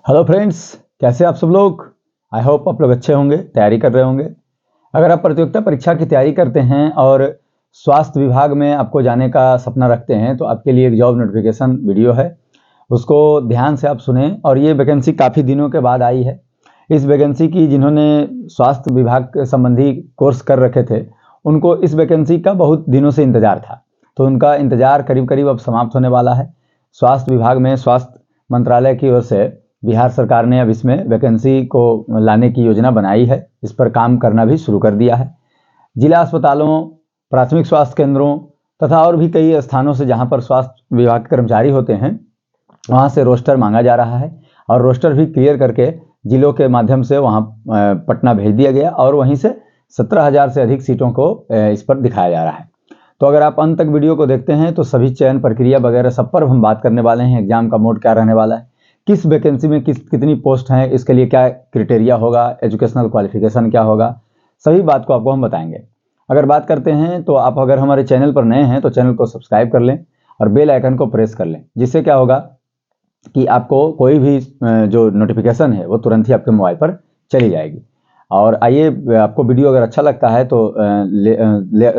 Hello friends, कैसे आप सब लोग। आई होप आप लोग अच्छे होंगे, तैयारी कर रहे होंगे। अगर आप प्रतियोगिता परीक्षा की तैयारी करते हैं और स्वास्थ्य विभाग में आपको जाने का सपना रखते हैं तो आपके लिए एक जॉब नोटिफिकेशन वीडियो है, उसको ध्यान से आप सुने। और ये वैकेंसी काफ़ी दिनों के बाद आई है। इस वैकेंसी की जिन्होंने स्वास्थ्य विभाग के संबंधी कोर्स कर रखे थे उनको इस वैकेंसी का बहुत दिनों से इंतजार था, तो उनका इंतजार करीब करीब अब समाप्त होने वाला है। स्वास्थ्य विभाग में स्वास्थ्य मंत्रालय की ओर से बिहार सरकार ने अब इसमें वैकेंसी को लाने की योजना बनाई है, इस पर काम करना भी शुरू कर दिया है। जिला अस्पतालों, प्राथमिक स्वास्थ्य केंद्रों तथा और भी कई स्थानों से जहां पर स्वास्थ्य विभाग के कर्मचारी होते हैं वहां से रोस्टर मांगा जा रहा है और रोस्टर भी क्लियर करके जिलों के माध्यम से वहां पटना भेज दिया गया और वहीं से 17,000 से अधिक सीटों को इस पर दिखाया जा रहा है। तो अगर आप अंत तक वीडियो को देखते हैं तो सभी चयन प्रक्रिया वगैरह सब पर हम बात करने वाले हैं। एग्जाम का मोड क्या रहने वाला है, किस वैकेंसी में कितनी पोस्ट हैं, इसके लिए क्या क्राइटेरिया होगा, एजुकेशनल क्वालिफिकेशन क्या होगा, सभी बात को आपको हम बताएंगे। अगर बात करते हैं तो आप अगर हमारे चैनल पर नए हैं तो चैनल को सब्सक्राइब कर लें और बेल आइकन को प्रेस कर लें, जिससे क्या होगा कि आपको कोई भी जो नोटिफिकेशन है वो तुरंत ही आपके मोबाइल पर चली जाएगी। और आइए, आपको वीडियो अगर अच्छा लगता है तो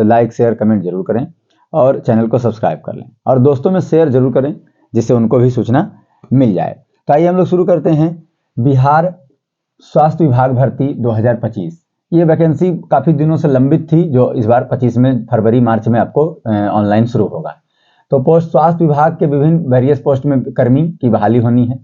लाइक शेयर कमेंट जरूर करें और चैनल को सब्सक्राइब कर लें और दोस्तों में शेयर जरूर करें जिससे उनको भी सूचना मिल जाए। तो आइए हम लोग शुरू करते हैं। बिहार स्वास्थ्य विभाग भर्ती 2025, ये वैकेंसी काफ़ी दिनों से लंबित थी, जो इस बार 25 में फरवरी मार्च में आपको ऑनलाइन शुरू होगा। तो पोस्ट स्वास्थ्य विभाग के विभिन्न वेरियस पोस्ट में कर्मी की बहाली होनी है।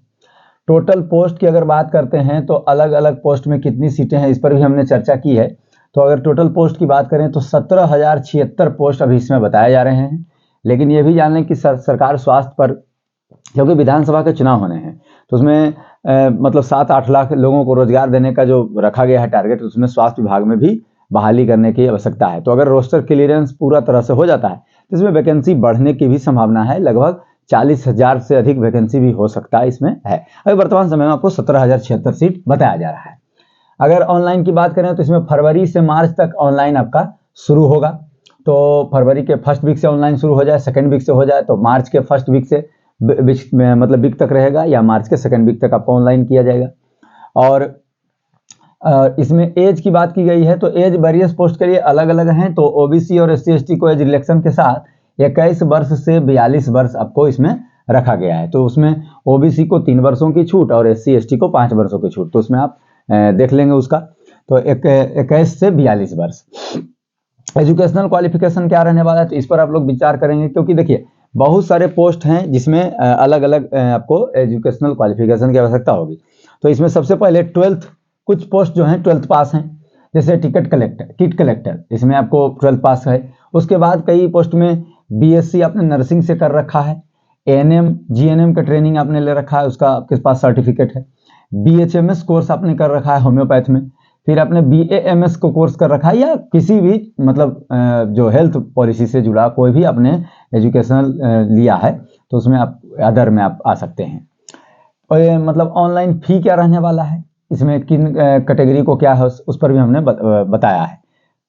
टोटल पोस्ट की अगर बात करते हैं तो अलग अलग पोस्ट में कितनी सीटें हैं इस पर भी हमने चर्चा की है। तो अगर टोटल पोस्ट की बात करें तो 17,076 पोस्ट अभी इसमें बताए जा रहे हैं। लेकिन ये भी जान लें कि सरकार स्वास्थ्य पर, क्योंकि विधानसभा के चुनाव होने हैं तो उसमें मतलब 7-8 लाख लोगों को रोजगार देने का जो रखा गया है टारगेट, उसमें स्वास्थ्य विभाग में भी बहाली करने की आवश्यकता है। तो अगर रोस्टर क्लियरेंस पूरा तरह से हो जाता है तो इसमें वैकेंसी बढ़ने की भी संभावना है, लगभग 40,000 से अधिक वैकेंसी भी हो सकता है इसमें है। अभी वर्तमान समय में आपको 17,076 सीट बताया जा रहा है। अगर ऑनलाइन की बात करें तो इसमें फरवरी से मार्च तक ऑनलाइन आपका शुरू होगा। तो फरवरी के फर्स्ट वीक से ऑनलाइन शुरू हो जाए, सेकेंड वीक से हो जाए तो मार्च के फर्स्ट वीक से मतलब वीक तक रहेगा, या मार्च के सेकेंड वीक तक आपको ऑनलाइन किया जाएगा। और इसमें एज की बात की गई है तो एज वेरियस पोस्ट के लिए अलग अलग हैं। तो ओबीसी और एससी एसटी को एज रिलेक्शन के साथ 21 वर्ष से 42 वर्ष आपको इसमें रखा गया है। तो उसमें ओबीसी को 3 वर्षों की छूट और एससी एसटी को 5 वर्षों की छूट, तो उसमें आप देख लेंगे उसका। तो 21 से 42 वर्ष। एजुकेशनल क्वालिफिकेशन क्या रहने वाला है तो इस पर आप लोग विचार करेंगे, क्योंकि देखिए बहुत सारे पोस्ट हैं जिसमें अलग अलग आपको एजुकेशनल क्वालिफिकेशन की आवश्यकता होगी। तो इसमें सबसे पहले 12th, कुछ पोस्ट जो हैं 12th पास हैं, जैसे किट कलेक्टर इसमें आपको 12th पास है। उसके बाद कई पोस्ट में बीएससी आपने नर्सिंग से कर रखा है, एएनएम जीएनएम का ट्रेनिंग आपने ले रखा है, उसका आपके पास सर्टिफिकेट है। बीएचएमएस कोर्स आपने कर रखा है होम्योपैथ में, फिर आपने बीएएमएस को कोर्स कर रखा है, या किसी भी मतलब जो हेल्थ पॉलिसी से जुड़ा कोई भी आपने एजुकेशनल लिया है तो उसमें आप अदर में आप आ सकते हैं। और मतलब ऑनलाइन फी क्या रहने वाला है, इसमें किन कैटेगरी को क्या है उस पर भी हमने बताया है।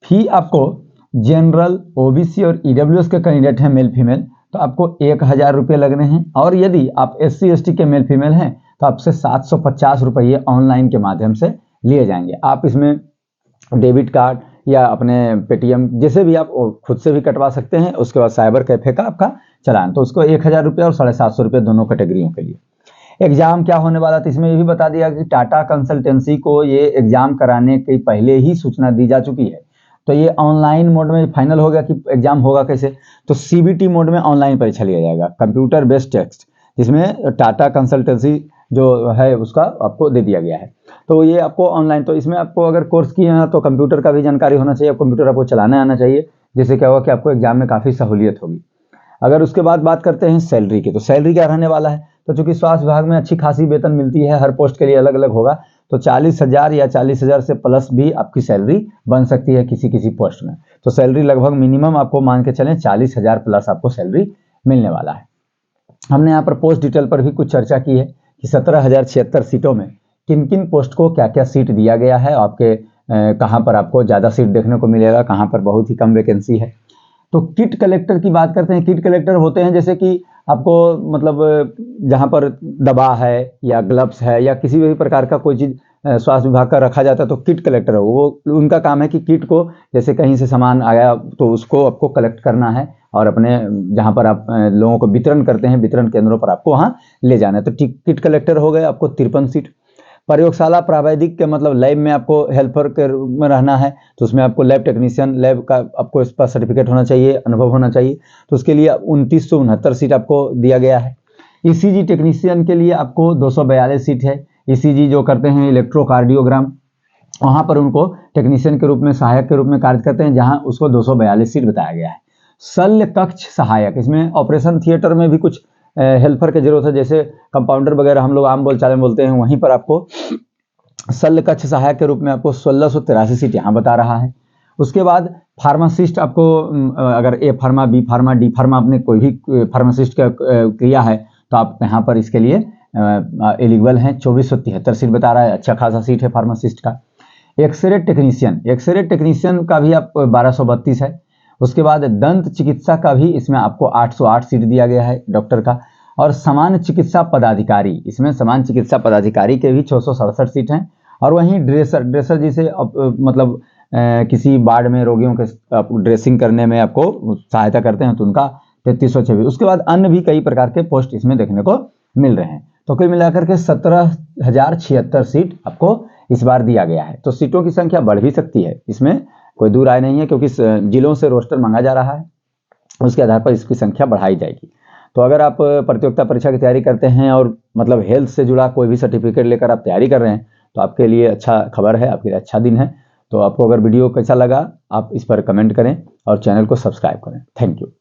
फी आपको जनरल, ओबीसी और ईडब्ल्यूएस के कैंडिडेट हैं मेल फीमेल तो आपको 1,000 रुपये लगने हैं, और यदि आप एससी एसटी के मेल फीमेल हैं तो आपसे 750 रुपये ऑनलाइन के माध्यम से लिए जाएंगे। आप इसमें डेबिट कार्ड या अपने पेटीएम जैसे भी आप खुद से भी कटवा सकते हैं। उसके बाद साइबर कैफे का आपका चलान, तो उसको 1,000 रुपये और 750 रुपये दोनों कैटेगरियों के लिए। एग्जाम क्या होने वाला था इसमें ये भी बता दिया कि टाटा कंसल्टेंसी को ये एग्जाम कराने के पहले ही सूचना दी जा चुकी है। तो ये ऑनलाइन मोड में फाइनल हो गया कि एग्जाम होगा कैसे। तो सीबीटी मोड में ऑनलाइन परीक्षा लिया जाएगा, कंप्यूटर बेस्ड टेस्ट, जिसमें टाटा कंसल्टेंसी जो है उसका आपको दे दिया गया है। तो ये आपको ऑनलाइन, तो इसमें आपको अगर कोर्स किए हैं तो कंप्यूटर का भी जानकारी होना चाहिए, कंप्यूटर आपको चलाना आना चाहिए, जिससे क्या होगा कि आपको एग्जाम में काफ़ी सहूलियत होगी। अगर उसके बाद बात करते हैं सैलरी की, तो सैलरी क्या रहने वाला है, तो चूंकि स्वास्थ्य विभाग में अच्छी खासी वेतन मिलती है, हर पोस्ट के लिए अलग अलग होगा, तो 40,000 या 40,000 से प्लस भी आपकी सैलरी बन सकती है किसी किसी पोस्ट में। तो सैलरी लगभग मिनिमम आपको मान के चलें 40,000 प्लस आपको सैलरी मिलने वाला है। हमने यहाँ पर पोस्ट डिटेल पर भी कुछ चर्चा की है कि 17,076 सीटों में किन किन पोस्ट को क्या क्या सीट दिया गया है, आपके कहाँ पर आपको ज़्यादा सीट देखने को मिलेगा, कहाँ पर बहुत ही कम वैकेंसी है। तो किट कलेक्टर की बात करते हैं। किट कलेक्टर होते हैं जैसे कि आपको मतलब जहाँ पर दवा है या ग्लव्स है या किसी भी प्रकार का कोई चीज़ स्वास्थ्य विभाग का रखा जाता है तो किट कलेक्टर है वो, उनका काम है कि किट को जैसे कहीं से सामान आया तो उसको आपको कलेक्ट करना है और अपने जहाँ पर आप लोगों को वितरण करते हैं वितरण केंद्रों पर आपको वहाँ ले जाना है। तो किट कलेक्टर हो गए आपको 53 सीट। प्रयोगशाला प्रावैधिक के मतलब लैब में आपको हेल्पर के रूप में रहना है, तो उसमें आपको लैब टेक्नीशियन लैब का आपको इस पर सर्टिफिकेट होना चाहिए, अनुभव होना चाहिए, तो उसके लिए 2969 सीट आपको दिया गया है। ईसीजी टेक्नीशियन के लिए आपको 242 सीट है। ईसीजी जो करते हैं इलेक्ट्रोकार्डियोग्राम, वहाँ पर उनको टेक्नीशियन के रूप में सहायक के रूप में कार्य करते हैं, जहाँ उसको 242 सीट बताया गया है। शल्य कक्ष सहायक, इसमें ऑपरेशन थिएटर में भी कुछ हेल्पर की जरूरत है, जैसे कंपाउंडर वगैरह हम लोग आम बोलचाल में बोलते हैं, वहीं पर आपको शल्य कक्ष सहायक के रूप में आपको 1683 सीट यहाँ बता रहा है। उसके बाद फार्मासिस्ट आपको अगर A pharma B pharma D pharma आपने कोई भी फार्मासिस्ट का किया है तो आप यहाँ पर इसके लिए एलिजिबल हैं। 2473 सीट बता रहा है, अच्छा खासा सीट है फार्मासिस्ट का। एक्सरे टेक्नीशियन का भी आप 1232 है। उसके बाद दंत चिकित्सा का भी इसमें आपको 808 सीट दिया गया है डॉक्टर का। और सामान्य चिकित्सा पदाधिकारी, इसमें सामान्य चिकित्सा पदाधिकारी के भी 667 सीट हैं। और वहीं ड्रेसर जिसे मतलब किसी वार्ड में रोगियों के ड्रेसिंग करने में आपको सहायता करते हैं तो उनका 3326। उसके बाद अन्य भी कई प्रकार के पोस्ट इसमें देखने को मिल रहे हैं। तो कुल मिलाकर के 17,076 सीट आपको इस बार दिया गया है। तो सीटों की संख्या बढ़ भी सकती है, इसमें कोई दूर राय नहीं है, क्योंकि जिलों से रोस्टर मांगा जा रहा है, उसके आधार पर इसकी संख्या बढ़ाई जाएगी। तो अगर आप प्रतियोगिता परीक्षा की तैयारी करते हैं और मतलब हेल्थ से जुड़ा कोई भी सर्टिफिकेट लेकर आप तैयारी कर रहे हैं तो आपके लिए अच्छा खबर है, आपके लिए अच्छा दिन है। तो आपको अगर वीडियो कैसा लगा आप इस पर कमेंट करें और चैनल को सब्सक्राइब करें। Thank you.